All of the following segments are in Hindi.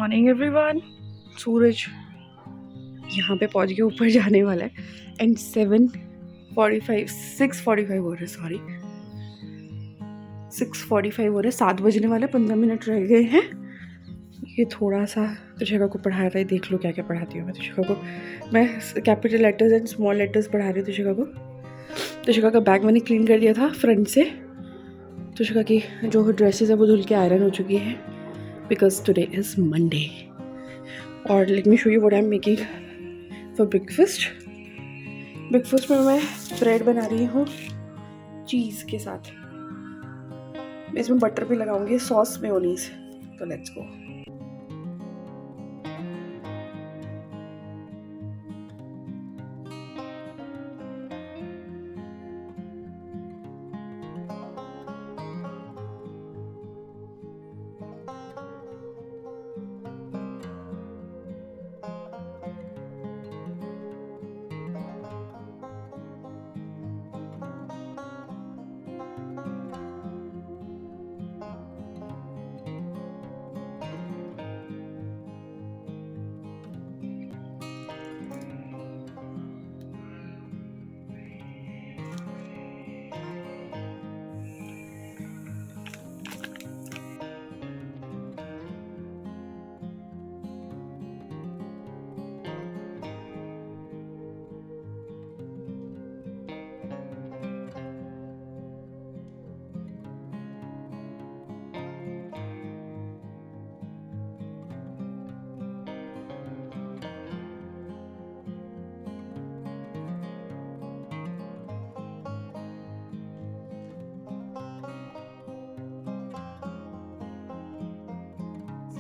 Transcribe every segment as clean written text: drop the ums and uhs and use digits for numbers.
Morning everyone. सूरज यहाँ पे पहुँच गया, ऊपर जाने वाला है एंड 6:45 हो रहे, सॉरी 6:45 हो रहे, 7 बजने वाले, 15 मिनट रह गए हैं। ये थोड़ा सा तुषिका को पढ़ा रहा है, देख लो क्या क्या पढ़ाती हूँ मैं तुषिका को। मैं capital letters and small letters पढ़ा रही हूँ तुषिका को। तुषिका का बैग मैंने क्लीन कर दिया था फ्रंट से। तुषिका की जो ड्रेसेस है वो धुल के आयरन हो चुकी है बिकॉज टुडे इज़ मंडे। और let me show you what I am making for breakfast. Breakfast में मैं ब्रेड बना रही हूँ चीज़ के साथ। इसमें बटर भी लगाऊंगी, सॉस मेयोनीज। तो लेट्स गो।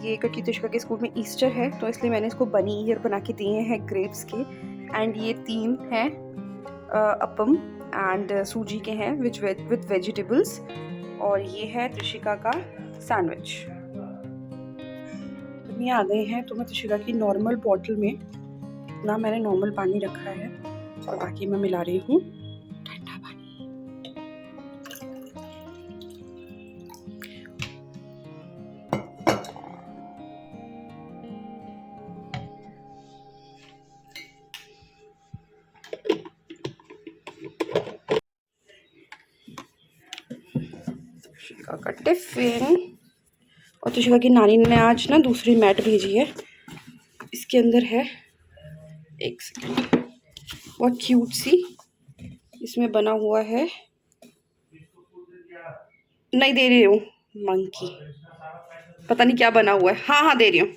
ये क्योंकि तुषिका के स्कूल में ईस्टर है तो इसलिए मैंने इसको बनी ईयर बना के दिए हैं ग्रेप्स के। एंड ये 3 हैं अपम एंड सूजी के हैं विद वेजिटेबल्स। और ये है तुषिका का सैंडविच। ये आ गए हैं तो मैं तुषिका की नॉर्मल बॉटल में इतना मैंने नॉर्मल पानी रखा है और बाकी मैं मिला रही हूँ ठंडा पानी। तुषिका का टिफिन। और तुषिका की नानी ने आज ना दूसरी मैट भेजी है। इसके अंदर है, एक सेकेंड, बहुत क्यूट सी इसमें बना हुआ है। नहीं दे रही हूँ, मंकी पता नहीं क्या बना हुआ है। हाँ हाँ दे रही हूँ।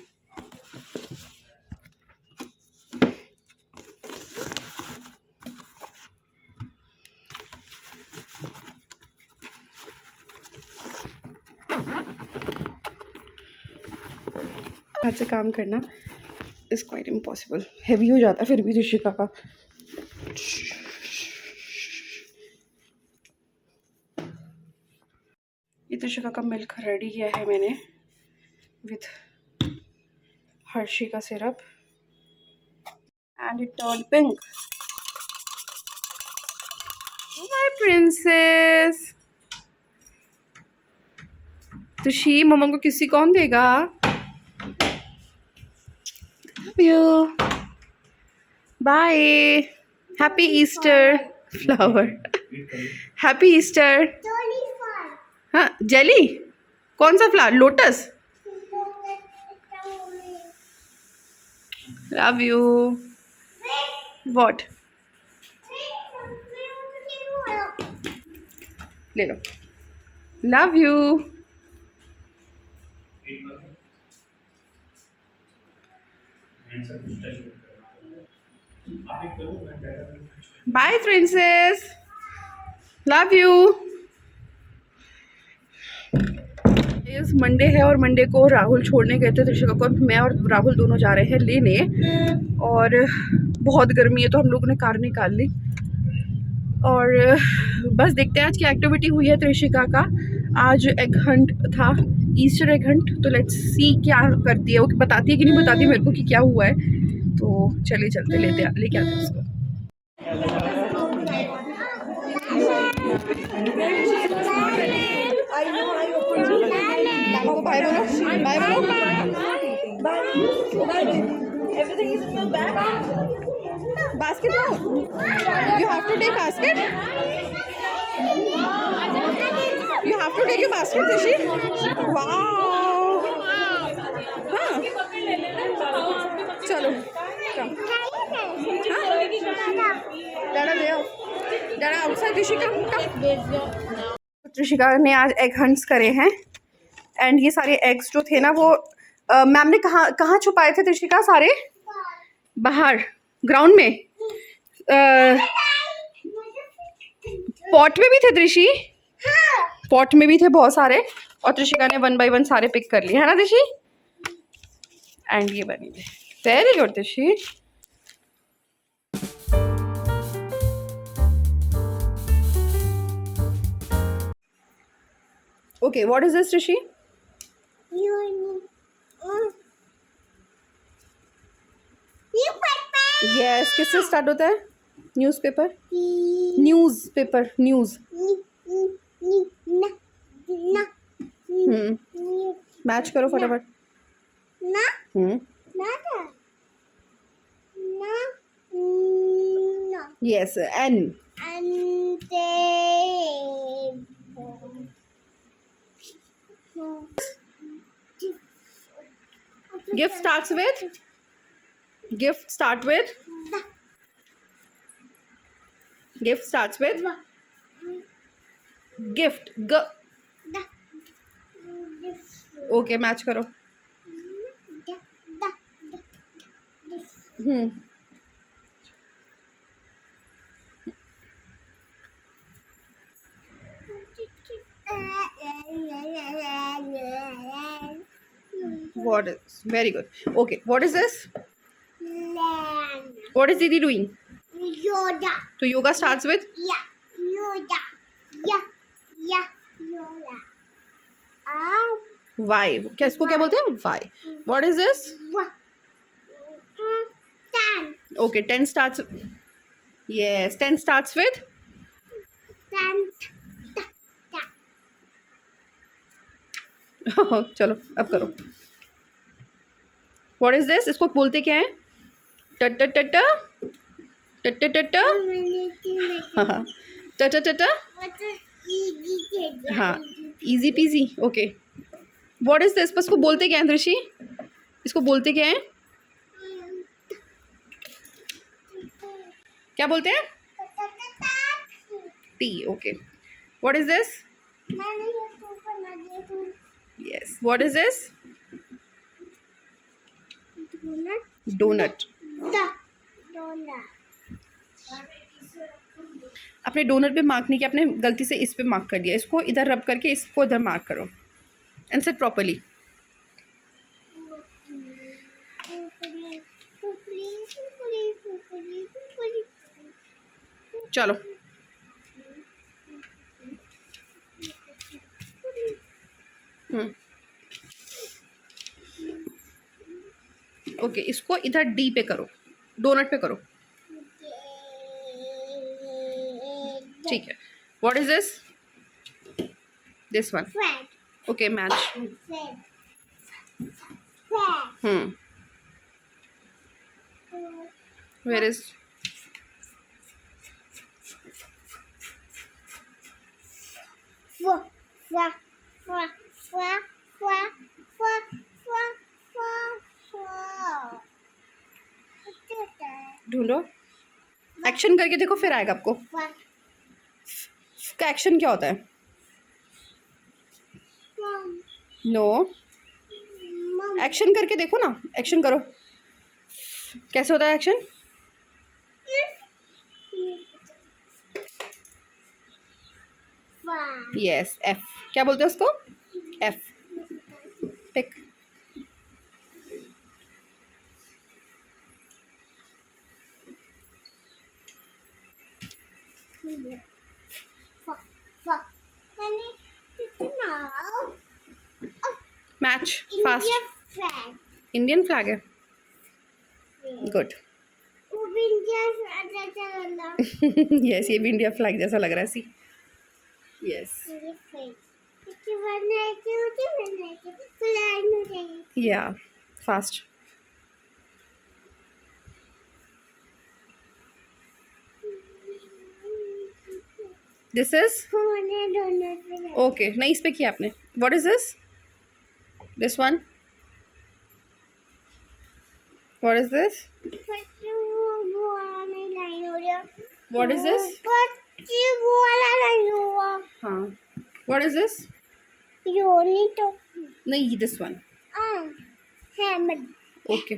हाथ से काम करना इज क्वाइट इम्पॉसिबल, हैवी हो जाता है फिर भी तुषिका का। ये तुषिका का मिल्क रेडी किया है मैंने विथ हर्षी का syrup and it turn pink. My princess. तुषी मम्मा को किसी कौन देगा? You. Bye. Happy Easter. Flower. Happy Easter. हाँ जेली कौन सा flower? Lotus. Love you. What? ले लो। Love you. Bye princess. Love you. इस मंडे है और मंडे को राहुल छोड़ने गए थे तुषिका को। मैं और राहुल दोनों जा रहे हैं लेने। और बहुत गर्मी है तो हम लोगों ने कार निकाल ली। और बस देखते हैं आज की एक्टिविटी हुई है तुषिका का। आज एग हंट था, ईस्टर एग हंट। तो लेट्स सी क्या करती है, वो बताती है कि नहीं बताती मेरे को कि क्या हुआ है। तो चलिए चलते लेके आते हैं उसको। बाय बोलो, बाय बोलो। Everything is in your bag. Basket now. You have to take basket. You have to take your basket, Rishi. Wow. हाँ. चलो. Come. Dada ले आओ. Dada outside. Rishi come. Rishika ने आज एग हंट्स करे हैं एंड ये सारे एग्स जो थे ना वो मैम ने कहाँ कहाँ छुपाए थे ऋषिका सारे बाहर ग्राउंड में पॉट में भी थे ऋषि पॉट में भी थे बहुत सारे और ऋषिका ने 1 बाय 1 सारे पिक कर लिए है ना ऋषि एंड ये bunny very good Rishi okay what is this Rishi yes किससे स्टार्ट होता है न्यूज़पेपर न्यूज़पेपर न्यूज़ मैच करो फटाफट yes an gift starts with Gift starts with gift g okay match करो what is very good okay what is this what is Didi doing Yoda. so yoga starts with Yeah. Yoda. Yeah. Yoda. why क्या इसको क्या बोलते हैं why what is this Ten. okay 10 starts yes 10 starts with Ten. चलो अब करो what is this इसको बोलते क्या है टट टट टट टट टट टट टट टट हाँ easy PG okay what is this बस को बोलते क्या है ऋषि इसको बोलते क्या है क्या बोलते हैं T okay what is this yes what is this donut अपने डोनट पे मार्क नहीं किया आपने गलती से इस पे मार्क कर दिया इसको इधर रब करके इसको इधर मार्क करो एंड सेट प्रॉपर्ली चलो ओके इसको इधर डी पे करो डोनट पे करो ठीक है what is this one okay match where is ढूंढो एक्शन करके देखो फिर आएगा आपको का एक्शन क्या होता है नो एक्शन करके देखो ना एक्शन करो कैसे होता है एक्शन यस एफ क्या बोलते हैं उसको F pick match fast Indian flag है गुड यस ये भी इंडिया फ्लैग जैसा लग रहा है सी यस या फास्ट दिस इज मैंने दोनों पे ओके, नहीं इस पे किया आपने. What is this one? What is this? वो वाला नहीं लाइन हो रहा. What is this? बच्ची वो वाला नहीं हुआ. हाँ, व्हाट इज दिस? योनी तो नहीं, दिस वन. है मैं okay.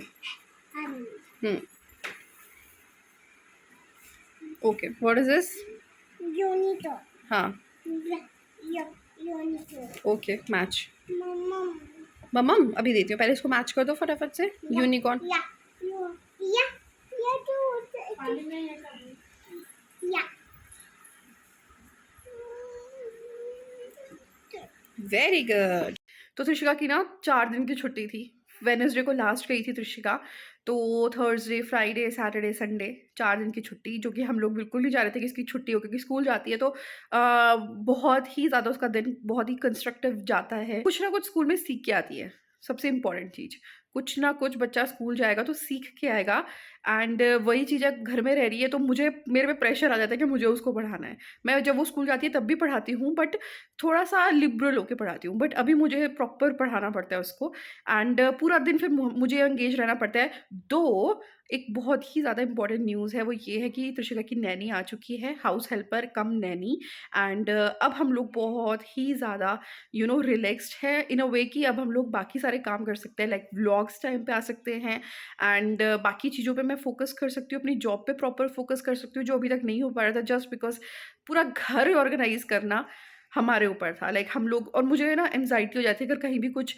Okay, what is this? योनी तो हाँ. योनी तो ओके, मैच. मम्मा मम्म अभी देती हूँ, पहले इसको मैच कर दो फटाफट से. यूनिकॉर्न. या तो या वेरी गुड. तो त्रिशिका की ना 4 दिन की छुट्टी थी. वेनसडे को लास्ट गई थी त्रिशिका. तो थर्सडे, फ्राइडे, सैटरडे, संडे 4 दिन की छुट्टी, जो कि हम लोग बिल्कुल नहीं चाह रहे थे कि इसकी छुट्टी हो, क्योंकि स्कूल जाती है तो बहुत ही ज़्यादा उसका दिन बहुत ही कंस्ट्रक्टिव जाता है. कुछ ना कुछ स्कूल में सीख के आती है. सबसे इम्पॉर्टेंट चीज़, कुछ ना कुछ बच्चा स्कूल जाएगा तो सीख के आएगा. एंड वही चीज़ घर में रह रही है तो मुझे मेरे पे प्रेशर आ जाता है कि मुझे उसको पढ़ाना है. मैं जब वो स्कूल जाती है तब भी पढ़ाती हूँ, बट थोड़ा सा लिबरल होके पढ़ाती हूँ. बट अभी मुझे प्रॉपर पढ़ाना पड़ता है उसको. एंड पूरा दिन फिर मुझे एंगेज रहना पड़ता है. दो एक बहुत ही ज़्यादा इंपॉर्टेंट न्यूज़ है, वो ये है कि त्रिशिका की नैनी आ चुकी है, house helper come Naini. And अब हम लोग बहुत ही ज़्यादा रिलैक्स्ड है इन अ वे कि अब हम लोग बाकी सारे काम कर सकते हैं, लाइक व्लॉग्स टाइम पे आ सकते हैं. एंड बाकी चीज़ों पे मैं फोकस कर सकती हूँ, अपनी जॉब पे प्रॉपर फोकस कर सकती हूँ, जो अभी तक नहीं हो पा रहा था, जस्ट बिकॉज पूरा घर ऑर्गेनाइज करना हमारे ऊपर था. लाइक हम लोग, और मुझे ना एंजाइटी हो जाती है अगर कहीं भी कुछ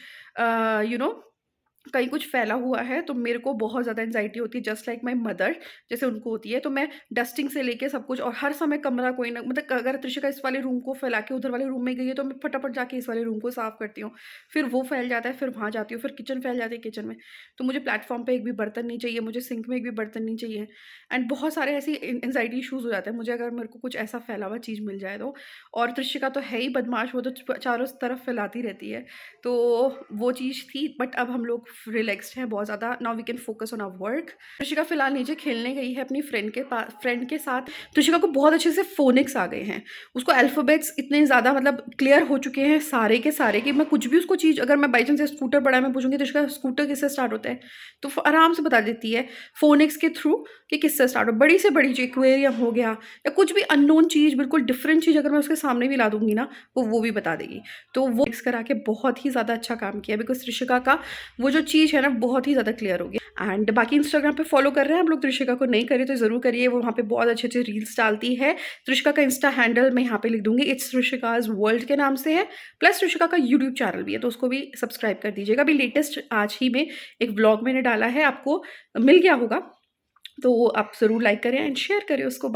कहीं कुछ फैला हुआ है तो मेरे को बहुत ज़्यादा एंजाइटी होती है, जस्ट लाइक माई मदर जैसे उनको होती है. तो मैं डस्टिंग से लेके सब कुछ, और हर समय कमरा कोई ना, मतलब अगर त्रिशिका इस वाले रूम को फैला के उधर वाले रूम में गई है तो मैं फटाफट जाके इस वाले रूम को साफ़ करती हूँ. फिर वो फैल जाता है, फिर वहाँ जाती हूँ, फिर किचन फैल जाती है किचन में. तो मुझे प्लेटफॉर्म पे एक भी बर्तन नहीं चाहिए, मुझे सिंक में एक भी बर्तन नहीं चाहिए. एंड बहुत सारे ऐसी एंजाइटी इशूज़ हो जाते हैं मुझे अगर मेरे को कुछ ऐसा फैला हुआ चीज़ मिल जाए तो. और त्रिशिका तो है ही बदमाश, वो तो चारों तरफ फैलाती रहती है. तो वो चीज़ थी, बट अब हम लोग रिलैक्स्ड हैं बहुत ज़्यादा. Now we can focus on our work. Trishika फिलहाल नीचे खेलने गई है अपनी फ्रेंड के साथ. त्रिशिका को बहुत अच्छे से फोनिक्स आ गए हैं, उसको अल्फ़ाबेट्स इतने ज़्यादा मतलब क्लियर हो चुके हैं सारे के सारे कि मैं कुछ भी उसको चीज़, अगर मैं बाई चांस स्कूटर पढ़ा मैं पूछूंगी त्रिशिका स्कूटर किससे स्टार्ट होता है, तो आराम से बता देती है फोनिक्स के थ्रू कि किससे स्टार्ट हो. बड़ी से बड़ी चीज़, एक्वेरियम हो गया या कुछ भी अननोन चीज़, बिल्कुल डिफरेंट चीज़ अगर मैं उसके सामने भी ला दूंगी ना वो भी बता देगी. तो वो मिक्स करा के बहुत ही ज़्यादा अच्छा काम किया, बिकॉज त्रिशिका का वो जो चीज़ है ना बहुत ही ज़्यादा क्लियर हो गया. एंड बाकी इंस्टाग्राम पे फॉलो कर रहे हैं हम लोग त्रिशिका को, नहीं करिए तो ज़रूर करिए, वो वहाँ पे बहुत अच्छे अच्छे रील्स डालती है. त्रिशिका का इंस्टा हैंडल मैं यहाँ पे लिख दूंगी, इट्स त्रिशिकाज वर्ल्ड के नाम से है. प्लस त्रिशिका का यूट्यूब चैनल भी है तो उसको भी सब्सक्राइब कर दीजिएगा. अभी लेटेस्ट आज ही में एक ब्लॉग मैंने डाला है, आपको मिल गया होगा, तो आप ज़रूर लाइक करें एंड शेयर करें उसको.